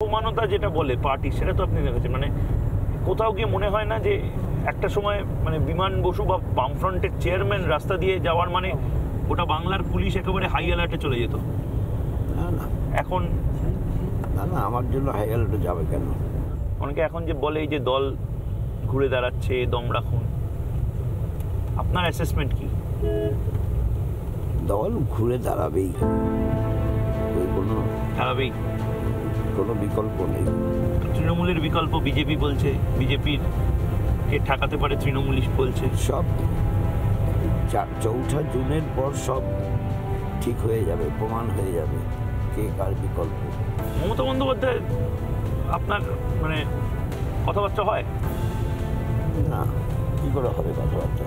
সমানতা যেটা বলে পার্টি, সেটা তো আপনি দেখেছেন। মানে কোথাও গিয়ে মনে হয় না যে একটা সময় মানে বিমান বসু বা বামফ্রন্টের চেয়ারম্যান রাস্তা দিয়ে যাওয়ার মানে ওটা বাংলার পুলিশ একেবারে হাই অ্যালার্টে চলে যেত? না না এখন না না আমার জন্য হাই অ্যালার্টে যাবে কেন? অনেকে এখন যে বলে এই যে দল ঘুরে দাঁড়াচ্ছে, দম রাখুন, আপনার অ্যাসেসমেন্ট কি? দল ঘুরে দাঁড়াবেই, ওই দাঁড়াবেই, কোনো বিকল্প নেই। তৃণমূলের বিকল্প বিজেপি বলছে, বিজেপির কে ঠেকাতে পারে তৃণমূল বলছে। সব 4 জুনের পর সব ঠিক হয়ে যাবে, প্রমাণ হয়ে যাবে কে কার বিকল্প। মমতা বন্দ্যোপাধ্যায় আপনার মানে কথাবার্তা হয় না, কি করে হবে কথাবার্তা?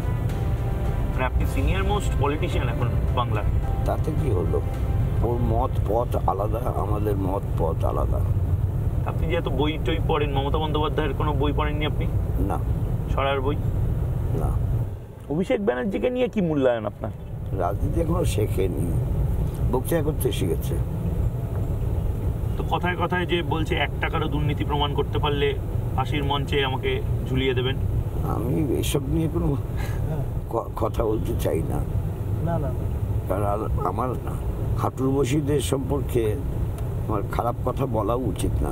মানে আপনি সিনিয়র মোস্ট পলিটিশিয়ান এখন বাংলার, তাতে কি হলো? ওর মত পথ আলাদা, আমাদের মত পথ আলাদা। আপনি যেহেতু বই টই পড়েন, মমতা বন্দ্যোপাধ্যায়ের কোনো বই পড়েননি আপনি? না ছড়ার বই? না, অভিষেক ব্যানার্জিকে নিয়ে কি মূল্যায়ন আপনার? রাজনীতি এখনো শেখেনি, বক্তৃতা করতে শিখেছে। তো কথায় কথায় যে বলছে 1 টাকারও দুর্নীতি প্রমাণ করতে পারলে ফাঁসির মঞ্চে আমাকে ঝুলিয়ে দেবেন। আমি এসব নিয়ে কোনো কথা বলতে চাই না, কারণ আমার হাঁটুর বসিদের সম্পর্কে আমার খারাপ কথা বলা উচিত না।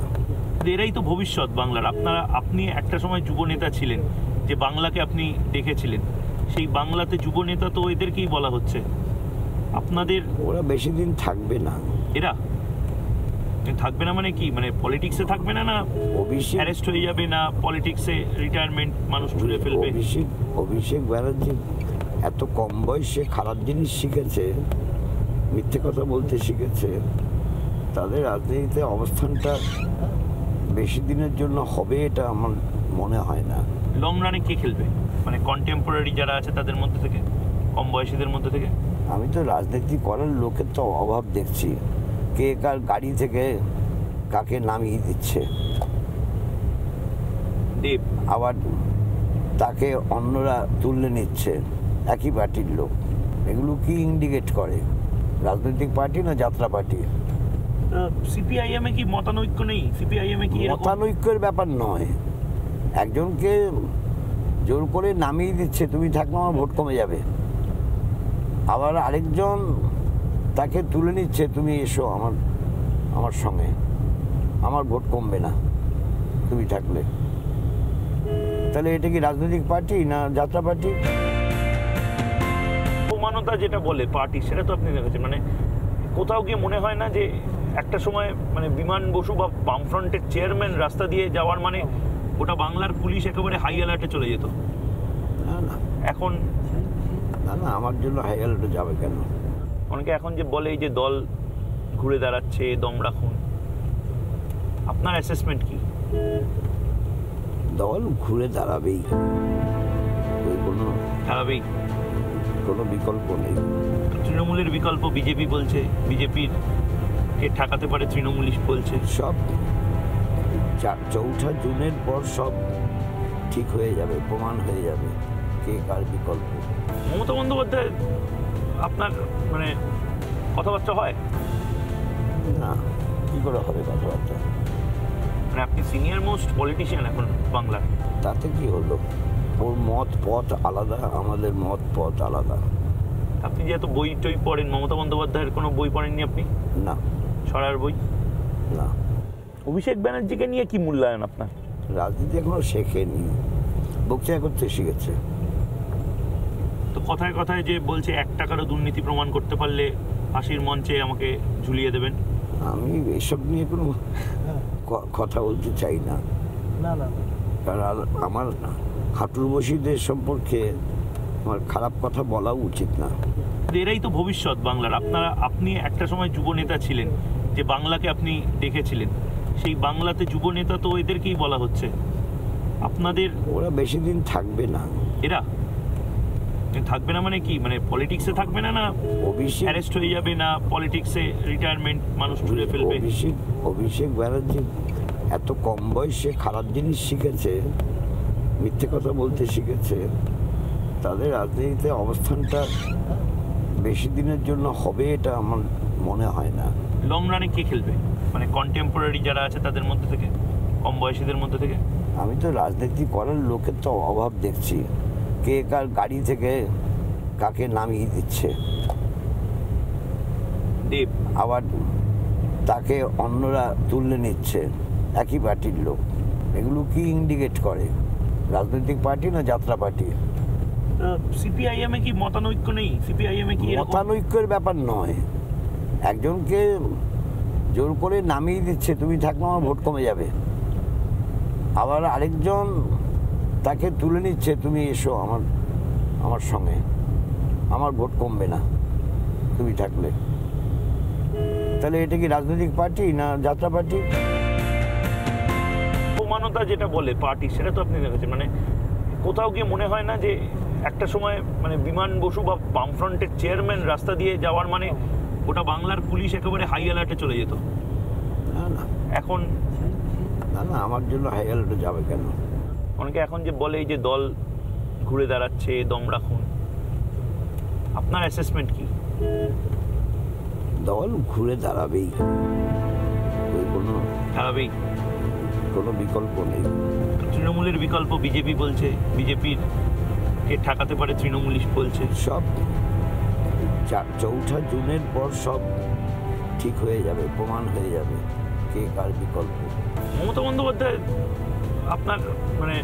এরাই তো ভবিষ্যৎ বাংলার। আপনি একটা সময় যুব নেতা ছিলেন, যে বাংলাকে আপনি দেখেছিলেন, সেই বাংলাতে যুব নেতা তো এদেরকেই বলা হচ্ছে। আপনাদের ওরা বেশি দিন থাকবে না। এরা থাকবে না মানে কি? মানে পলিটিক্সে থাকবে না, না অ্যারেস্ট হয়ে যাবে, না পলিটিক্সে রিটায়ারমেন্ট মানুষ ছুড়ে ফেলবে? অভিষেক ব্যানার্জি এত কম বয়সে খারাপ জিনিস শিখেছে, মিথ্যে কথা বলতে শিখেছে। তাদের রাজনীতিতে অবস্থানটা বেশি দিনের জন্য হবে এটা আমার মনে হয় না। লং রানে কে খেলবে? মানে কন্টেম্পোরারি যারা আছে তাদের মধ্যে থেকে, কম বয়সীদের মধ্যে থেকে? আমি তো রাজনীতি করার লোকের তো অভাব দেখছি। কে কার গাড়ি থেকে কাকে নামিয়ে দিচ্ছে, দেব আবার তাকে অন্যরা তুলে নিচ্ছে, একই পার্টির লোক। এগুলো কি ইন্ডিকেট করে? রাজনৈতিক পার্টি না যাত্রা পার্টি? সিপিআইএম এ কি মতানৈক্য নেই? সিপিআইএম এ কি মতানৈক্যের ব্যাপার নয়, একজনকে জোর করে নামিয়ে দিচ্ছে, তুমি থাকলে আমার ভোট কমে যাবে। আবার আরেকজন তাকে তুলে নিচ্ছে, তুমি এসো আমার সঙ্গে, আমার ভোট কমবে না তুমি থাকলে। তাহলে এটা কি রাজনৈতিক পার্টি না যাত্রা পার্টি? সমানতা যেটা বলে পার্টি, সেটা তো আপনি দেখেছেন। মানে কোথাও গিয়ে মনে হয় না যে একটা সময় মানে বিমান বসু বা বামফ্রন্টের চেয়ারম্যান রাস্তা দিয়ে যাওয়ার মানে ওটা বাংলার পুলিশ একেবারে হাই অ্যালার্টে চলে যেত? না না এখন না না আমার জন্য হাই অ্যালার্টে যাবে কেন? অনেকে এখন যে বলে এই যে দল ঘুরে দাঁড়াচ্ছে, দম রাখুন, আপনার অ্যাসেসমেন্ট কি? দল ঘুরে দাঁড়াবেই, ওই দাঁড়াবেই, কোনো বিকল্প নেই। তৃণমূলের বিকল্প বিজেপি বলছে, বিজেপির কে ঠেকাতে পারে তৃণমূল বলছে। সব 4 জুনের পর সব ঠিক হয়ে যাবে, প্রমাণ হয়ে যাবে কে কার বিকল্প। মমতা বন্দ্যোপাধ্যায় আপনার মানে কথাবার্তা হয় না, কি করে হবে কথাবার্তা? মানে আপনি সিনিয়র মোস্ট পলিটিশিয়ান এখন বাংলার, তাতে কি হলো? ওর মত পথ আলাদা, আমাদের মত পথ আলাদা। আপনি যেহেতু বই টই পড়েন, মমতা বন্দ্যোপাধ্যায়ের কোনো বই পড়েননি আপনি? না ছড়ার বই? না, অভিষেক ব্যানার্জিকে নিয়ে কি মূল্যায়ন আপনার? রাজনীতি এখনো শেখেনি, বক্তৃতা করতে শিখেছে। তো কথায় কথায় যে বলছে 1 টাকারও দুর্নীতি প্রমাণ করতে পারলে ফাঁসির মঞ্চে আমাকে ঝুলিয়ে দেবেন। আমি এসব নিয়ে কোনো কথা বলতে চাই না, কারণ আমার হাঁটুর বসিদের সম্পর্কে আমার খারাপ কথা বলা উচিত না। এরাই তো ভবিষ্যৎ বাংলার। আপনি একটা সময় যুব নেতা ছিলেন, যে বাংলাকে আপনি দেখেছিলেন, সেই বাংলাতে যুব নেতা তো এদেরকেই বলা হচ্ছে। আপনাদের ওরা বেশি দিন থাকবে না। এরা থাকবে না মানে কি? মানে পলিটিক্সে থাকবে না, না অ্যারেস্ট হয়ে যাবে, না পলিটিক্সে রিটায়ারমেন্ট মানুষ ছুড়ে ফেলবে? অভিষেক ব্যানার্জি এত কম বয়সে খারাপ জিনিস শিখেছে, মিথ্যে কথা বলতে শিখেছে। তাদের রাজনীতিতে অবস্থানটা বেশি দিনের জন্য হবে এটা আমার মনে হয় না। লং রানে কে খেলবে, মানে কন্টেম্পোরারি যারা আছে তাদের মধ্যে থেকে, কম বয়সীদের মধ্যে থেকে? আমি তো রাজনীতি করার লোকের তো অভাব দেখছি। কে কার গাড়ি থেকে কাকে নামিয়ে দিচ্ছে, দেব আবার তাকে অন্যরা তুলে নিচ্ছে, একই পার্টির লোক। এগুলো কি ইন্ডিকেট করে? রাজনৈতিক পার্টি না যাত্রা পার্টি? সিপিআইএম এ কি মতানৈক্য নেই? সিপিআইএম এ কি এরকম? মতানৈক্যের ব্যাপার নয়। একজনকে জোর করে নামিয়ে দিচ্ছে, তুমি থাকলে আমার ভোট কমে যাবে। আবার আরেকজন তাকে তুলে নিচ্ছে, তুমি এসো আমার সঙ্গে, আমার ভোট কমবে না তুমি থাকলে। তাহলে এটা কি রাজনৈতিক পার্টি না যাত্রা পার্টি? সমানতা যেটা বলে পার্টি, সেটা তো আপনি দেখেছেন। মানে কোথাও গিয়ে মনে হয় না যে একটা সময় মানে বিমান বসু বা বামফ্রন্টের চেয়ারম্যান রাস্তা দিয়ে যাওয়ার মানে ওটা বাংলার পুলিশ একেবারে হাই অ্যালার্টে চলে যেত? না না এখন না না, আমার জন্য হাই অ্যালার্টে যাবে কেন? অনেকে এখন যে বলে এই যে দল ঘুরে দাঁড়াচ্ছে, দম রাখুন, আপনার অ্যাসেসমেন্ট কি? দল ঘুরে দাঁড়াবেই, ওই দাঁড়াবেই, কোনো বিকল্প নেই। তৃণমূলের বিকল্প বিজেপি বলছে, বিজেপির কে ঠেকাতে পারে তৃণমূলই বলছে। সব 4 জুনের পর সব ঠিক হয়ে যাবে, প্রমাণ হয়ে যাবে কে কার বিকল্প। মমতা বন্দ্যোপাধ্যায় আপনার মানে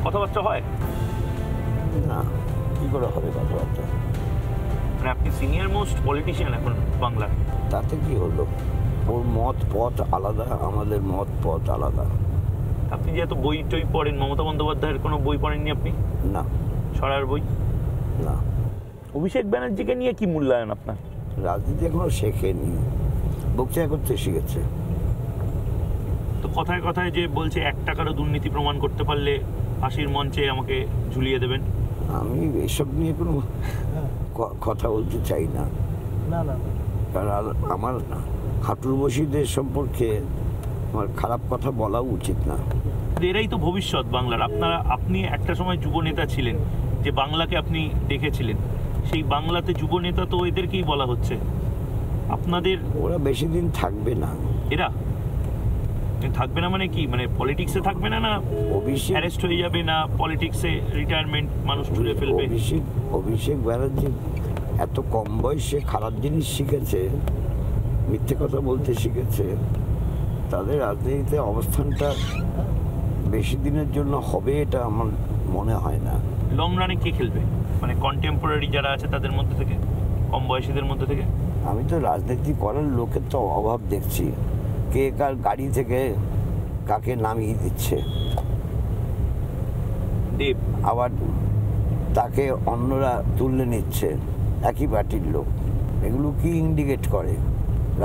কথাবার্তা হয় না, কি করে হবে কথাবার্তা? মানে আপনি সিনিয়র মোস্ট পলিটিশিয়ান এখন বাংলার, তাতে কি হলো? ওর মত পথ আলাদা, আমাদের মত পথ আলাদা। আপনি যেহেতু বই টই পড়েন, মমতা বন্দ্যোপাধ্যায়ের কোনো বই পড়েননি আপনি? না ছড়ার বই? না, অভিষেক ব্যানার্জিকে নিয়ে কি মূল্যায়ন আপনার? রাজনীতি এখনো শেখেনি, বকচা করতে শিখেছে। তো কথায় কথায় যে বলছে 1 টাকারও দুর্নীতি প্রমাণ করতে পারলে ফাঁসির মঞ্চে আমাকে ঝুলিয়ে দেবেন। আমি এসব নিয়ে কোনো কথা বলতে চাই না, কারণ আমার হাঁটুর বসিদের সম্পর্কে আমার খারাপ কথা বলা উচিত না। এরাই তো ভবিষ্যৎ বাংলার। আপনি একটা সময় যুব নেতা ছিলেন, যে বাংলাকে আপনি দেখেছিলেন, সেই বাংলাতে যুব নেতা তো এদেরকেই বলা হচ্ছে। আপনাদের ওরা বেশি দিন থাকবে না। এরা থাকবে না মানে কি? মানে পলিটিক্সে থাকবে না, না অ্যারেস্ট হয়ে যাবে, না পলিটিক্সে রিটায়ারমেন্ট মানুষ ছুড়ে ফেলবে? অভিষেক ব্যানার্জি এত কম বয়সে খারাপ জিনিস শিখেছে, মিথ্যে কথা বলতে শিখেছে। তাদের রাজনীতিতে অবস্থানটা বেশি দিনের জন্য হবে এটা আমার মনে হয় না। লং রানে কে খেলবে, মানে কন্টেম্পোরারি যারা আছে তাদের মধ্যে থেকে, কম বয়সীদের মধ্যে থেকে? আমি তো রাজনীতি করার লোকের তো অভাব দেখছি। কে কার গাড়ি থেকে কাকে নামিয়ে দিচ্ছে, দেব আবার তাকে অন্যরা তুলে নিচ্ছে, একই পার্টির লোক। এগুলো কি ইন্ডিকেট করে?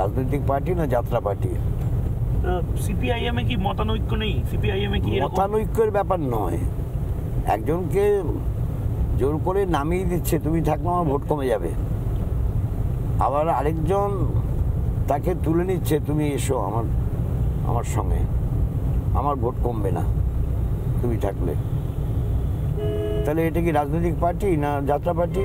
রাজনৈতিক পার্টি না যাত্রা পার্টি? সিপিআইএম এ কি মতানৈক্য নেই? সিপিআইএম এ কি এরকম? মতানৈক্যের ব্যাপার নয়। একজনকে জোর করে নামিয়ে দিচ্ছে, তুমি থাকলে আমার ভোট কমে যাবে। আবার আরেকজন তাকে তুলে নিচ্ছে, তুমি এসো আমার সঙ্গে, আমার ভোট কমবে না তুমি থাকলে। তাহলে এটা কি রাজনৈতিক পার্টি না যাত্রা পার্টি?